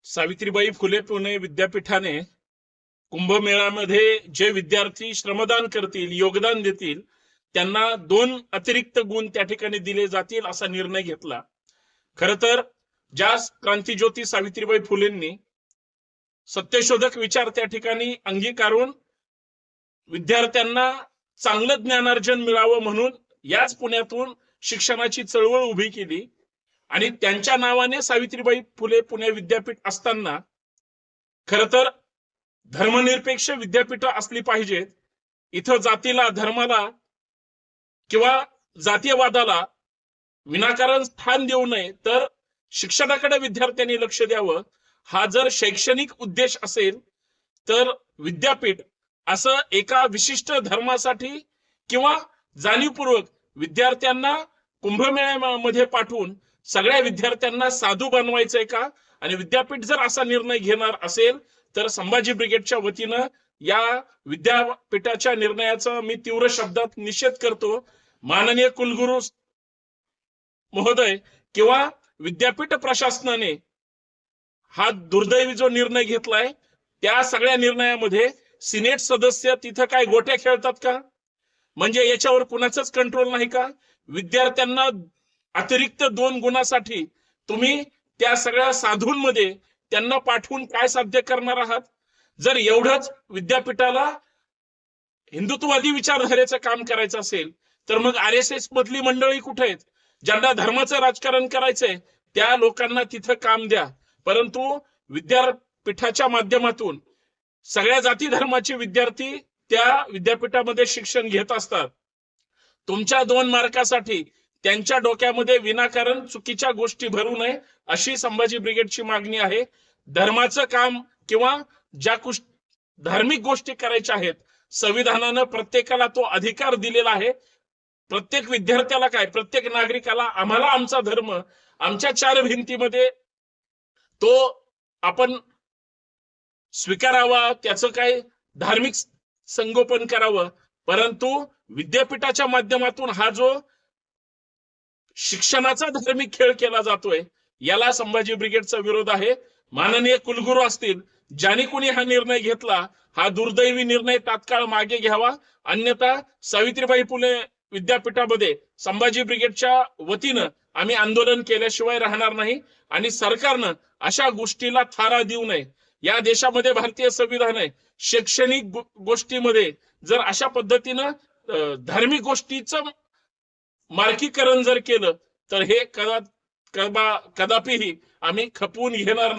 सावित्रीबाई फुले पुणे विद्यापीठाने कुंभमेळ्यामध्ये जे विद्यार्थी श्रमदान करतील, योगदान देतील, त्यांना 2 अतिरिक्त गुण त्या ठिकाणी दिले जातील असा निर्णय घेतला। खर तर ज्या क्रांतिज्योती सावित्रीबाई फुलेंनी सत्यशोधक विचार त्या ठिकाणी अंगीकारून विद्यार्थ्यांना चांगलं ज्ञानार्जन मिळावं म्हणून याच पुण्यातून शिक्षणाची चळवळ उभी केली आणि त्यांच्या नावाने सावित्रीबाई फुले पुणे विद्यापीठ असताना खर तर धर्मनिरपेक्ष विद्यापीठ असली पाहिजेत। इथं जातीला, धर्माला किंवा जातीयवादाला विनाकारण स्थान देऊ नये, तर शिक्षणाकडे विद्यार्थ्यांनी लक्ष द्यावं। हा जर शैक्षणिक उद्देश असेल तर विद्यापीठ असं एका विशिष्ट धर्मासाठी किंवा जाणीवपूर्वक विद्यार्थ्यांना कुंभमेळ्यामध्ये पाठवून सगळ्या विद्यार्थ्यांना साधू बनवायचंय का? आणि विद्यापीठ जर असा निर्णय घेणार असेल तर संभाजी ब्रिगेडच्या वतीनं या विद्यापीठाच्या निर्णयाचा मी तीव्र शब्दात निषेध करतो। माननीय कुलगुरू महोदय किंवा विद्यापीठ प्रशासनाने हा दुर्दैवी जो निर्णय घेतलाय, त्या सगळ्या निर्णयामध्ये सिनेट सदस्य तिथं काय गोट्या खेळतात का? म्हणजे याच्यावर कुणाचंच कंट्रोल नाही का? विद्यार्थ्यांना अतिरिक्त 2 गुणासाठी तुम्ही त्या सगळ्या साधूंमध्ये त्यांना पाठवून काय साध्य करणार आहात? जर एवढंच विद्यापीठाला हिंदुत्ववादी विचारधारेचं काम करायचं असेल तर मग RSS मधली मंडळी कुठे आहेत? ज्यांना धर्माचं राजकारण करायचंय त्या लोकांना तिथं काम द्या। परंतु विद्यापीठाच्या माध्यमातून सगळ्या जाती धर्माचे विद्यार्थी त्या विद्यापीठामध्ये शिक्षण घेत असतात। तुमच्या 2 मार्कासाठी त्यांच्या डोक्यामध्ये विनाकारण चुकीच्या गोष्टी भरू नये अशी संभाजी ब्रिगेडची मागणी आहे। धर्माचं काम किंवा ज्या धार्मिक गोष्टी करायच्या आहेत, संविधानानं प्रत्येकाला तो अधिकार दिलेला आहे। प्रत्येक विद्यार्थ्याला काय, प्रत्येक नागरिकाला आम्हाला आमचा धर्म आमच्या 4 भिंतीमध्ये तो आपण स्वीकारावा, त्याचं काय धार्मिक संगोपन करावं। परंतु विद्यापीठाच्या माध्यमातून हा जो शिक्षणाचा धार्मिक खेळ केला जातोय याला संभाजी ब्रिगेडचा विरोध आहे। माननीय कुलगुरू असतील, ज्याने कोणी हा निर्णय घेतला, हा दुर्दैवी निर्णय तात्काळ मागे घ्यावा, अन्यथा सावित्रीबाई फुले विद्यापीठामध्ये संभाजी ब्रिगेडच्या वतीनं आम्ही आंदोलन केल्याशिवाय राहणार नाही आणि सरकारनं अशा गोष्टीला थारा देऊ नये। या देशामध्ये भारतीय संविधान आहे। शैक्षणिक गोष्टीमध्ये जर अशा पद्धतीनं धार्मिक गोष्टीचं मार्कीकरण जर केलं तर हे कदापिही आम्ही खपवून घेणार